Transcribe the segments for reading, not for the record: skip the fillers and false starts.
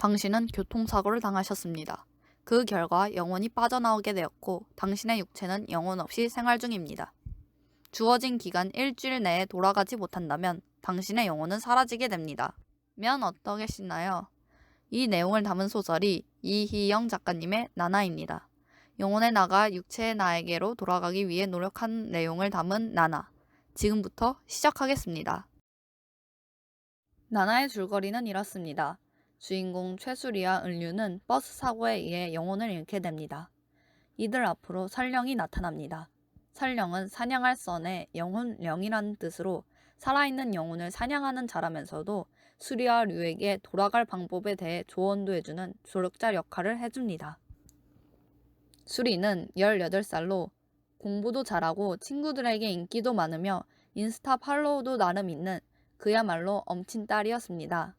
당신은 교통사고를 당하셨습니다. 그 결과 영혼이 빠져나오게 되었고 당신의 육체는 영혼 없이 생활 중입니다. 주어진 기간 일주일 내에 돌아가지 못한다면 당신의 영혼은 사라지게 됩니다. 면 어떠겠나요? 이 내용을 담은 소설이 이희영 작가님의 나나입니다. 영혼의 나가 육체의 나에게로 돌아가기 위해 노력한 내용을 담은 나나. 지금부터 시작하겠습니다. 나나의 줄거리는 이렇습니다. 주인공 최수리와 은류는 버스 사고에 의해 영혼을 잃게 됩니다. 이들 앞으로 설령이 나타납니다. 설령은 사냥할 선의 영혼령이라는 뜻으로 살아있는 영혼을 사냥하는 자라면서도 수리와 류에게 돌아갈 방법에 대해 조언도 해주는 조력자 역할을 해줍니다. 수리는 18살로 공부도 잘하고 친구들에게 인기도 많으며 인스타 팔로우도 나름 있는 그야말로 엄친 딸이었습니다.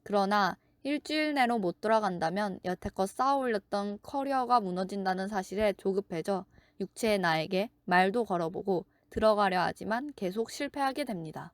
그러나 일주일 내로 못 돌아간다면 여태껏 쌓아올렸던 커리어가 무너진다는 사실에 조급해져 육체의 나에게 말도 걸어보고 들어가려 하지만 계속 실패하게 됩니다.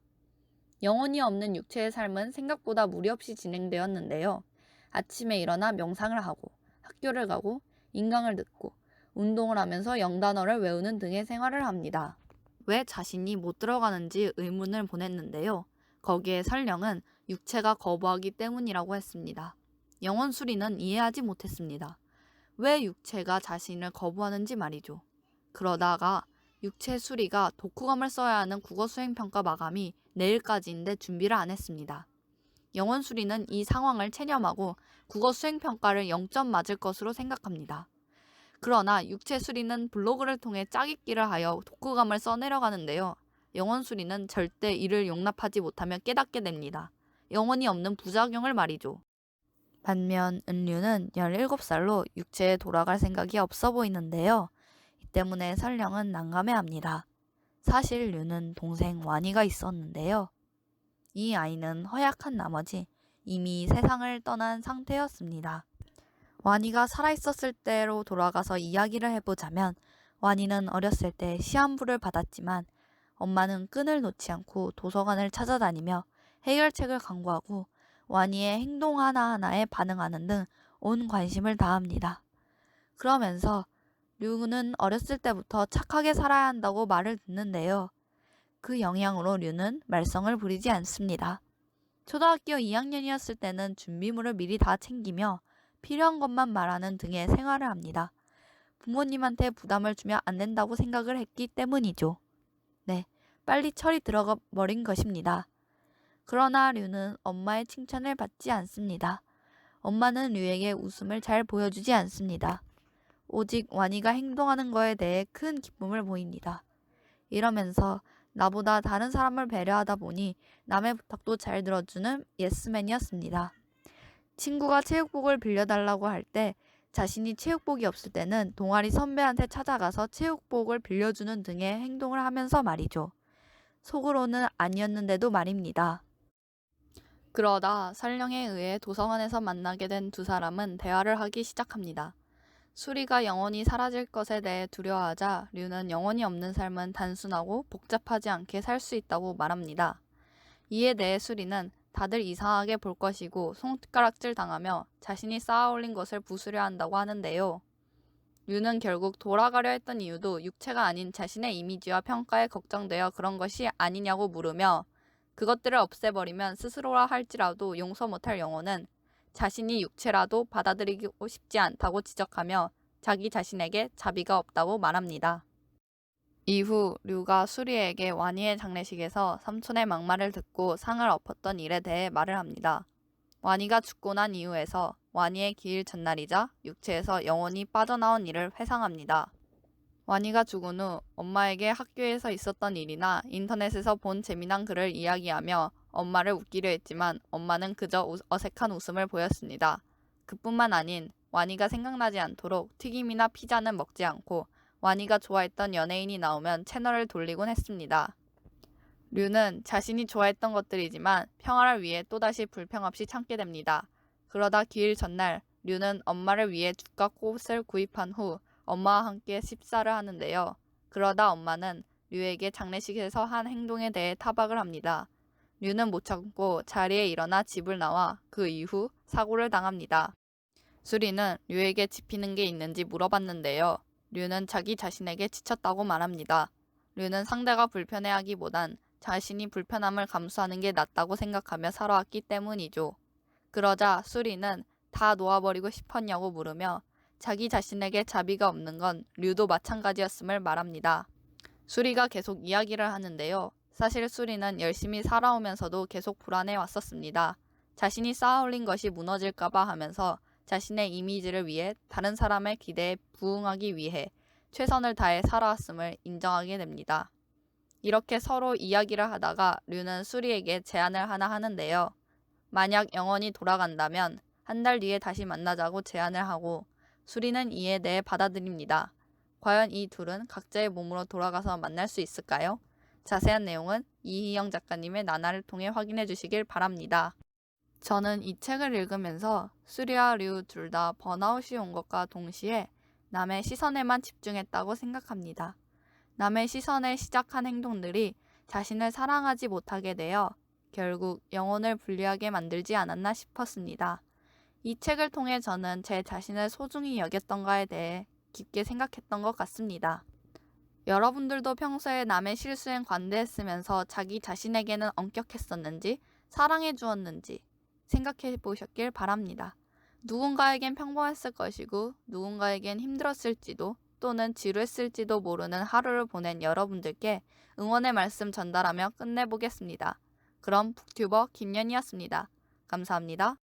영혼이 없는 육체의 삶은 생각보다 무리 없이 진행되었는데요. 아침에 일어나 명상을 하고 학교를 가고 인강을 듣고 운동을 하면서 영단어를 외우는 등의 생활을 합니다. 왜 자신이 못 들어가는지 의문을 보냈는데요. 거기에 설령은 육체가 거부하기 때문이라고 했습니다. 영혼 수리는 이해하지 못했습니다. 왜 육체가 자신을 거부하는지 말이죠. 그러다가 육체 수리가 독후감을 써야 하는 국어 수행평가 마감이 내일까지인데 준비를 안 했습니다. 영혼 수리는 이 상황을 체념하고 국어 수행평가를 0점 맞을 것으로 생각합니다. 그러나 육체 수리는 블로그를 통해 짜깁기를 하여 독후감을 써내려가는데요. 영혼 수리는 절대 이를 용납하지 못하며 깨닫게 됩니다. 영혼이 없는 부작용을 말이죠. 반면 은류는 17살로 육체에 돌아갈 생각이 없어 보이는데요. 이 때문에 설령은 난감해합니다. 사실 류는 동생 완이가 있었는데요. 이 아이는 허약한 나머지 이미 세상을 떠난 상태였습니다. 완이가 살아있었을 때로 돌아가서 이야기를 해보자면 완이는 어렸을 때 시한부를 받았지만 엄마는 끈을 놓지 않고 도서관을 찾아다니며 해결책을 강구하고 완이의 행동 하나하나에 반응하는 등 온 관심을 다합니다. 그러면서 류는 어렸을 때부터 착하게 살아야 한다고 말을 듣는데요. 그 영향으로 류는 말썽을 부리지 않습니다. 초등학교 2학년이었을 때는 준비물을 미리 다 챙기며 필요한 것만 말하는 등의 생활을 합니다. 부모님한테 부담을 주면 안 된다고 생각을 했기 때문이죠. 네, 빨리 철이 들어가 버린 것입니다. 그러나 류는 엄마의 칭찬을 받지 않습니다. 엄마는 류에게 웃음을 잘 보여주지 않습니다. 오직 완이가 행동하는 거에 대해 큰 기쁨을 보입니다. 이러면서 나보다 다른 사람을 배려하다 보니 남의 부탁도 잘 들어주는 예스맨이었습니다. 친구가 체육복을 빌려달라고 할 때 자신이 체육복이 없을 때는 동아리 선배한테 찾아가서 체육복을 빌려주는 등의 행동을 하면서 말이죠. 속으로는 아니었는데도 말입니다. 그러다 설령에 의해 도서관에서 만나게 된 두 사람은 대화를 하기 시작합니다. 수리가 영원히 사라질 것에 대해 두려워하자 류는 영혼이 없는 삶은 단순하고 복잡하지 않게 살 수 있다고 말합니다. 이에 대해 수리는 다들 이상하게 볼 것이고 손가락질 당하며 자신이 쌓아올린 것을 부수려 한다고 하는데요. 류는 결국 돌아가려 했던 이유도 육체가 아닌 자신의 이미지와 평가에 걱정되어 그런 것이 아니냐고 물으며 그것들을 없애버리면 스스로라 할지라도 용서 못할 영혼은 자신이 육체라도 받아들이고 싶지 않다고 지적하며 자기 자신에게 자비가 없다고 말합니다. 이후 류가 수리에게 완이의 장례식에서 삼촌의 막말을 듣고 상을 엎었던 일에 대해 말을 합니다. 완이가 죽고 난 이후에서 완이의 기일 전날이자 육체에서 영혼이 빠져나온 일을 회상합니다. 완이가 죽은 후 엄마에게 학교에서 있었던 일이나 인터넷에서 본 재미난 글을 이야기하며 엄마를 웃기려 했지만 엄마는 그저 어색한 웃음을 보였습니다. 그뿐만 아닌 완이가 생각나지 않도록 튀김이나 피자는 먹지 않고 완이가 좋아했던 연예인이 나오면 채널을 돌리곤 했습니다. 류는 자신이 좋아했던 것들이지만 평화를 위해 또다시 불평 없이 참게 됩니다. 그러다 기일 전날 류는 엄마를 위해 죽과 꽃을 구입한 후 엄마와 함께 식사를 하는데요. 그러다 엄마는 류에게 장례식에서 한 행동에 대해 타박을 합니다. 류는 못 참고 자리에 일어나 집을 나와 그 이후 사고를 당합니다. 수리는 류에게 지피는 게 있는지 물어봤는데요. 류는 자기 자신에게 지쳤다고 말합니다. 류는 상대가 불편해하기보단 자신이 불편함을 감수하는 게 낫다고 생각하며 살아왔기 때문이죠. 그러자 수리는 다 놓아버리고 싶었냐고 물으며 자기 자신에게 자비가 없는 건 류도 마찬가지였음을 말합니다. 수리가 계속 이야기를 하는데요. 사실 수리는 열심히 살아오면서도 계속 불안해 왔었습니다. 자신이 쌓아올린 것이 무너질까봐 하면서 자신의 이미지를 위해 다른 사람의 기대에 부응하기 위해 최선을 다해 살아왔음을 인정하게 됩니다. 이렇게 서로 이야기를 하다가 류는 수리에게 제안을 하나 하는데요. 만약 영원히 돌아간다면 한 달 뒤에 다시 만나자고 제안을 하고 수리는 이에 대해 받아들입니다. 과연 이 둘은 각자의 몸으로 돌아가서 만날 수 있을까요? 자세한 내용은 이희영 작가님의 나날을 통해 확인해 주시길 바랍니다. 저는 이 책을 읽으면서 수리와 류 둘 다 번아웃이 온 것과 동시에 남의 시선에만 집중했다고 생각합니다. 남의 시선에 시작한 행동들이 자신을 사랑하지 못하게 되어 결국 영혼을 불리하게 만들지 않았나 싶었습니다. 이 책을 통해 저는 제 자신을 소중히 여겼던가에 대해 깊게 생각했던 것 같습니다. 여러분들도 평소에 남의 실수엔 관대했으면서 자기 자신에게는 엄격했었는지, 사랑해 주었는지 생각해 보셨길 바랍니다. 누군가에겐 평범했을 것이고 누군가에겐 힘들었을지도 또는 지루했을지도 모르는 하루를 보낸 여러분들께 응원의 말씀 전달하며 끝내보겠습니다. 그럼 북튜버 김연이었습니다. 감사합니다.